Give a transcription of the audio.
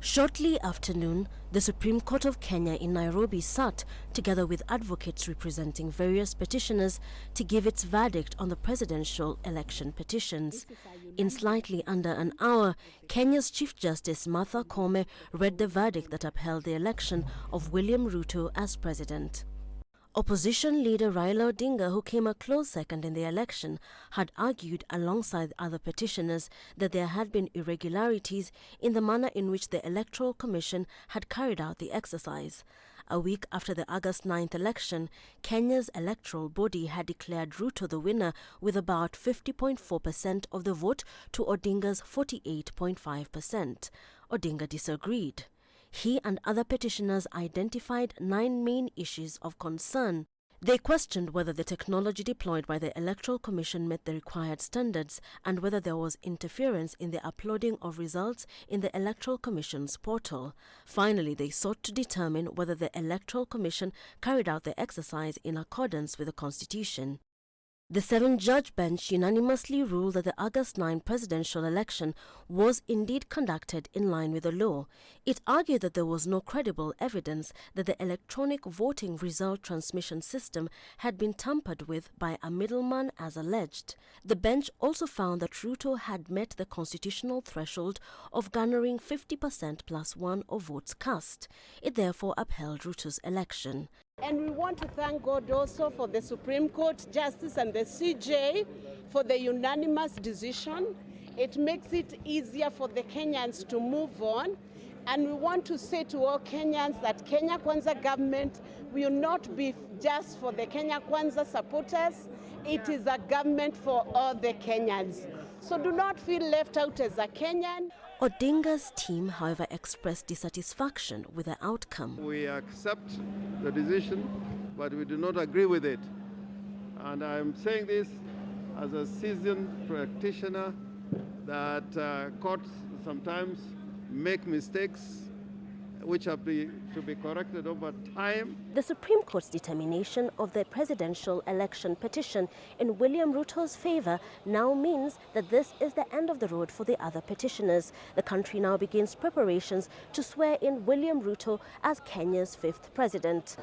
Shortly after noon, the Supreme Court of Kenya in Nairobi sat, together with advocates representing various petitioners, to give its verdict on the presidential election petitions. In slightly under an hour, Kenya's Chief Justice Martha Koome read the verdict that upheld the election of William Ruto as president. Opposition leader Raila Odinga, who came a close second in the election, had argued alongside other petitioners that there had been irregularities in the manner in which the Electoral Commission had carried out the exercise. A week after the August 9th election, Kenya's electoral body had declared Ruto the winner with about 50.4% of the vote to Odinga's 48.5%. Odinga disagreed. He and other petitioners identified 9 main issues of concern. They questioned whether the technology deployed by the Electoral Commission met the required standards and whether there was interference in the uploading of results in the Electoral Commission's portal. Finally, they sought to determine whether the Electoral Commission carried out the exercise in accordance with the Constitution. The 7-judge bench unanimously ruled that the August 9 presidential election was indeed conducted in line with the law. It argued that there was no credible evidence that the electronic voting result transmission system had been tampered with by a middleman as alleged. The bench also found that Ruto had met the constitutional threshold of garnering 50% plus 1 of votes cast. It therefore upheld Ruto's election. And we want to thank God also for the Supreme Court Justice and the CJ for the unanimous decision. It makes it easier for the Kenyans to move on. And we want to say to all Kenyans that Kenya Kwanza government will not be just for the Kenya Kwanza supporters. It is a government for all the Kenyans. So do not feel left out as a Kenyan. Odinga's team, however, expressed dissatisfaction with the outcome. We accept the decision, but we do not agree with it. And I'm saying this as a seasoned practitioner that courts sometimes make mistakes which have to be corrected over time. The Supreme Court's determination of the presidential election petition in William Ruto's favor now means that this is the end of the road for the other petitioners. The country now begins preparations to swear in William Ruto as Kenya's 5th president.